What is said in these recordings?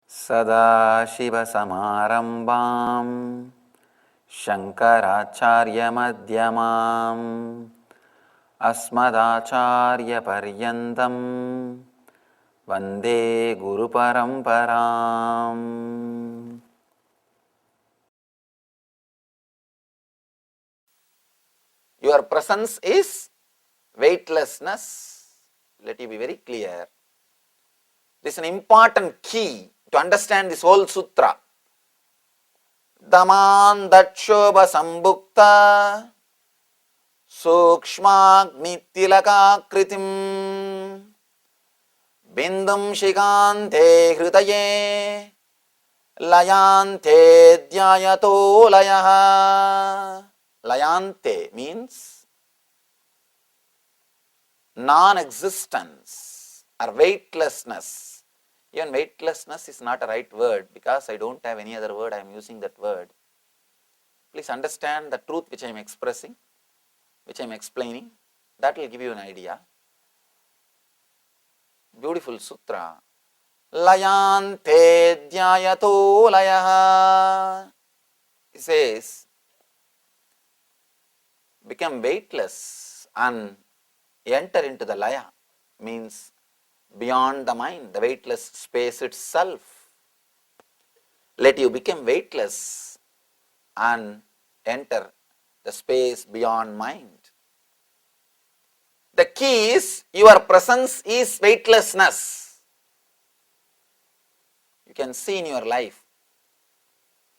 सदाशिवसमारम्भां शङ्कराचार्यमध्यमाम् अस्मदाचार्यपर्यन्तं वन्दे गुरुपरम्पराम्. Your presence is weightlessness. Let you be very clear. This is an important key to understand this whole sutra. Daman Dachobha Sambhukta Sukshmagnitilakakritim Bindum Shikante Hritaye Layante Dhyayato Layaha. Layante means non-existence or weightlessness. Even weightlessness is not a right word because I don't have any other word, I am using that word. Please understand the truth which I am expressing, which I am explaining, that will give you an idea. Beautiful sutra. Layante dhyayato layaha. It says, become weightless and enter into the laya, means beyond the mind, the weightless space itself. Let you become weightless and enter the space beyond mind. The key is your presence is weightlessness. You can see in your life,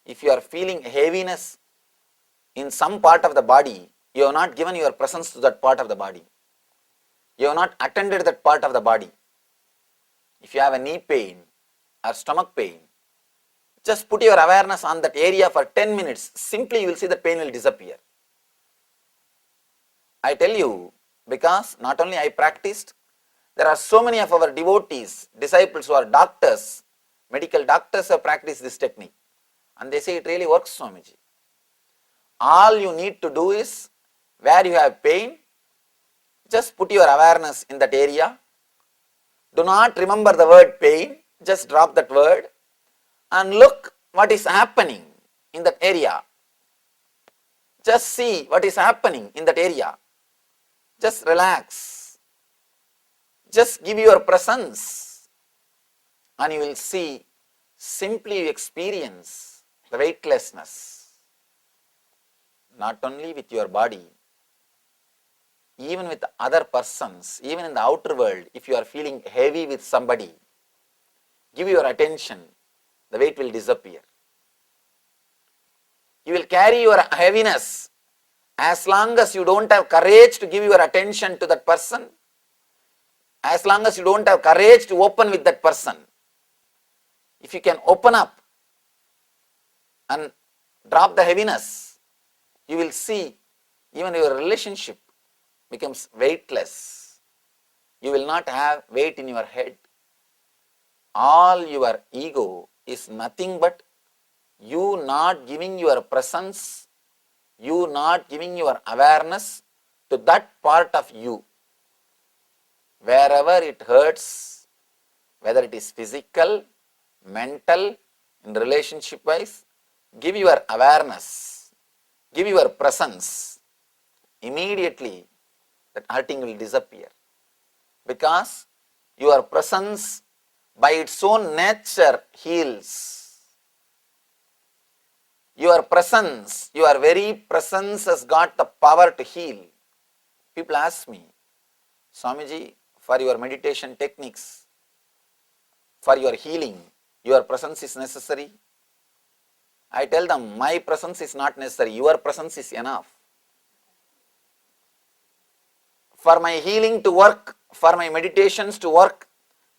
if you are feeling heaviness in some part of the body, you have not given your presence to that part of the body. You have not attended that part of the body. If you have a knee pain or stomach pain, just put your awareness on that area for 10 minutes. Simply you will see the pain will disappear. I tell you, because not only I practiced, there are so many of our devotees, disciples who are doctors, medical doctors have practiced this technique. And they say it really works, Swamiji. All you need to do is, where you have pain, just put your awareness in that area. Do not remember the word pain, just drop that word and look what is happening in that area. Just see what is happening in that area. Just relax. Just give your presence and you will see, simply you experience the weightlessness. Not only with your body, even with other persons, even in the outer world, if you are feeling heavy with somebody, give your attention, the weight will disappear. You will carry your heaviness. As long as you don't have courage to give your attention to that person, as long as you don't have courage to open with that person, if you can open up and drop the heaviness, you will see even your relationship becomes weightless. You will not have weight in your head. All your ego is nothing but you not giving your presence, you not giving your awareness to that part of you. Wherever it hurts, whether it is physical, mental, in relationship wise, give your awareness, give your presence. Immediately that hurting will disappear. Because your presence by its own nature heals. Your presence, your very presence has got the power to heal. People ask me, Swamiji, for your meditation techniques, for your healing, your presence is necessary. I tell them, my presence is not necessary, your presence is enough. For my healing to work, for my meditations to work,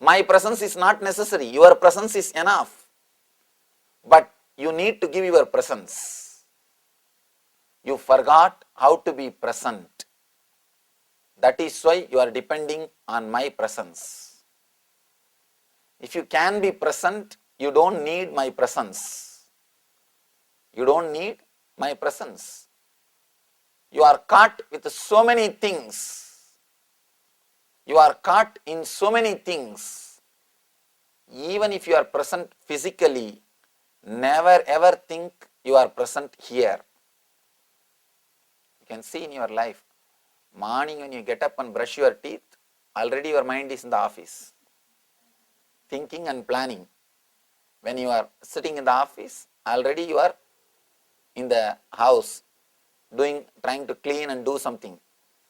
my presence is not necessary, your presence is enough. But you need to give your presence. You forgot how to be present. That is why you are depending on my presence. If you can be present, you don't need my presence. You don't need my presence. You are caught with so many things. You are caught in so many things. Even if you are present physically, never ever think you are present here. You can see in your life, morning when you get up and brush your teeth, already your mind is in the office, thinking and planning. When you are sitting in the office, already you are in the house, trying to clean and do something.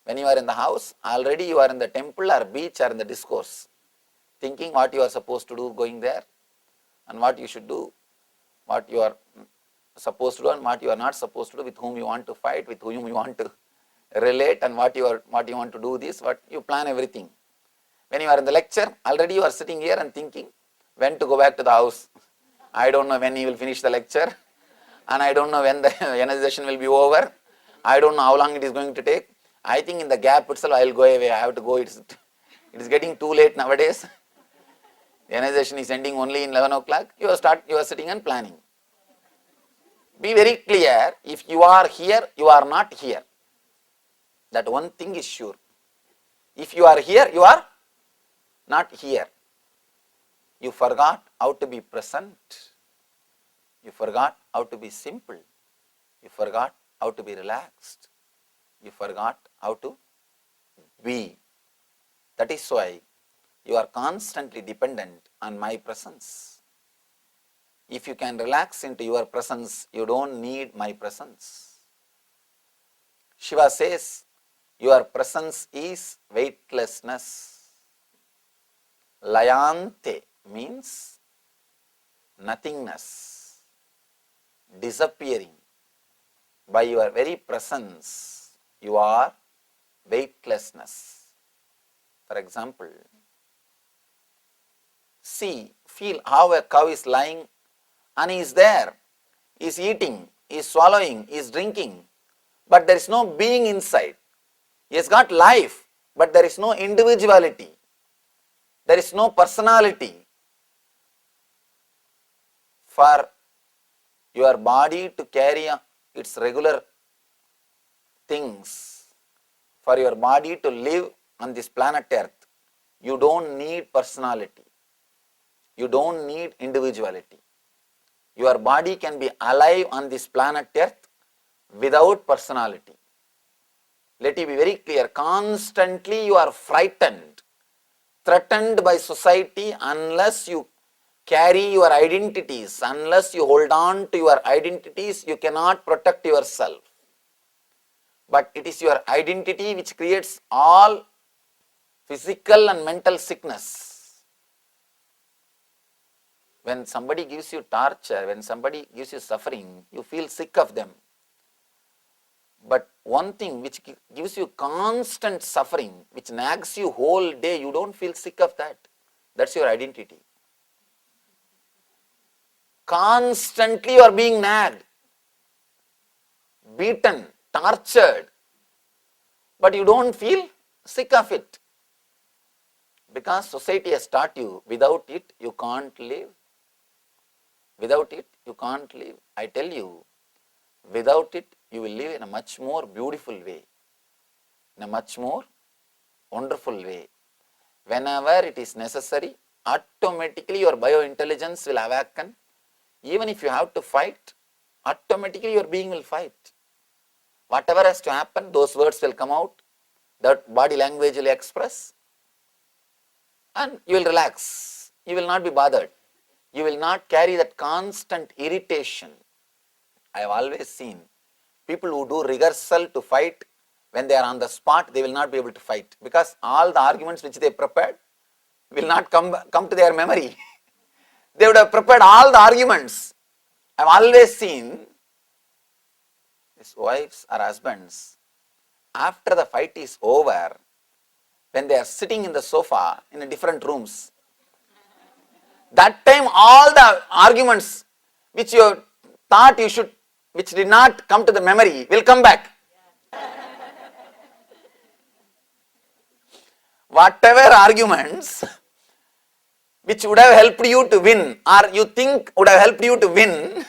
When you are in the house, already you are in the temple or beach or in the discourse, thinking what you are supposed to do going there and what you should do, what you are supposed to do and what you are not supposed to do, with whom you want to fight, with whom you want to relate, and what you want to do this, what you plan everything. When you are in the lecture, already you are sitting here and thinking when to go back to the house. I don't know when he will finish the lecture, and I don't know when the energization will be over. I don't know how long it is going to take. I think in the gap itself I will go away. I have to go. It is getting too late nowadays. The energization is ending only in 11 o'clock. You are sitting and planning. Be very clear. If you are here, you are not here. That one thing is sure. If you are here, you are not here. You forgot how to be present. You forgot how to be simple. You forgot how to be relaxed. You forgot how to be. That is why you are constantly dependent on my presence. If you can relax into your presence, you don't need my presence. Shiva says, your presence is weightlessness. Layante means nothingness, disappearing. By your very presence, you are weightlessness. For example, feel how a cow is lying and he is there, he is eating, he is swallowing, he is drinking, but there is no being inside. He has got life, but there is no individuality. There is no personality. For your body to carry its regular things, for your body to live on this planet Earth, you don't need personality. You don't need individuality. Your body can be alive on this planet Earth without personality. Let it be very clear, constantly you are frightened, threatened by society unless you carry your identities, unless you hold on to your identities, you cannot protect yourself. But it is your identity which creates all physical and mental sickness. When somebody gives you torture, when somebody gives you suffering, you feel sick of them. But one thing which gives you constant suffering, which nags you whole day, you don't feel sick of that. That's your identity. Constantly you are being nagged, beaten, tortured, but you don't feel sick of it. Because society has taught you, without it you can't live. Without it you can't live. I tell you, without it you will live in a much more beautiful way, in a much more wonderful way. Whenever it is necessary, automatically your biointelligence will awaken. Even if you have to fight, automatically your being will fight. Whatever has to happen, those words will come out, that body language will express, and you will relax. You will not be bothered. You will not carry that constant irritation. I have always seen people who do rehearsal to fight, when they are on the spot, they will not be able to fight, because all the arguments which they prepared will not come to their memory. They would have prepared all the arguments. I have always seen his wives or husbands, after the fight is over, when they are sitting in the sofa in different rooms, that time all the arguments which you thought you should, which did not come to the memory, will come back. Whatever arguments which would have helped you to win, or you think would have helped you to win,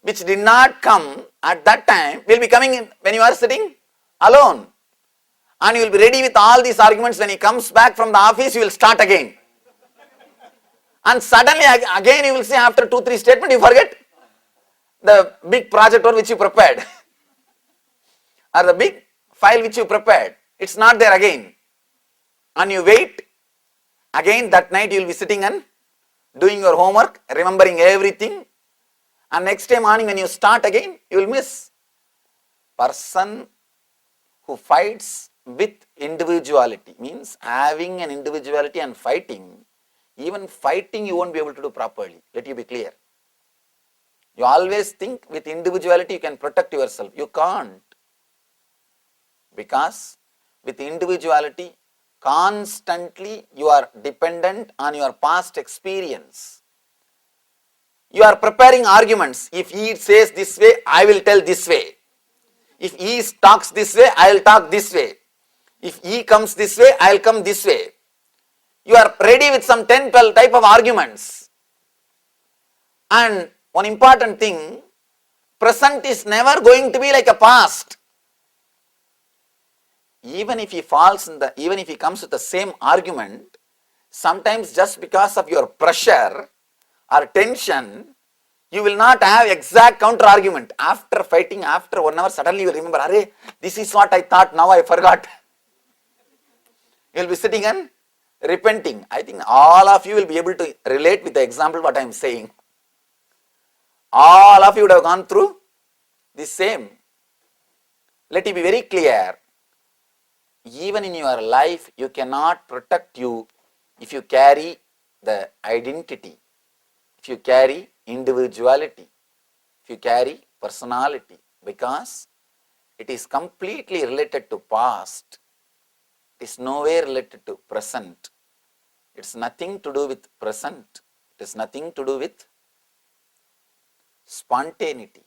which did not come at that time, will be coming in when you are sitting alone. And you will be ready with all these arguments. When he comes back from the office, you will start again. And suddenly again you will see after 2-3 statements you forget the big project or which you prepared or the big file which you prepared. It's not there again. And you wait, again that night you will be sitting and doing your homework, remembering everything, and next day morning when you start again, you will miss. Person who fights with individuality means having an individuality and fighting. Even fighting you won't be able to do properly. Let you be clear. You always think with individuality you can protect yourself. You can't. Because with individuality, constantly you are dependent on your past experience. You are preparing arguments. If he says this way, I will tell this way. If he talks this way, I will talk this way. If he comes this way, I will come this way. You are ready with some 10-12 type of arguments. And one important thing, present is never going to be like a past. Even if he comes with the same argument, sometimes just because of your pressure or tension, you will not have exact counter argument. After fighting, after 1 hour, suddenly you will remember, Arey, this is what I thought, now I forgot. You will be sitting and repenting. I think all of you will be able to relate with the example what I am saying. All of you would have gone through the same. Let it be very clear. Even in your life, you cannot protect you if you carry the identity, if you carry individuality, if you carry personality, because it is completely related to past. It is nowhere related to present. It's nothing to do with present. It is nothing to do with spontaneity.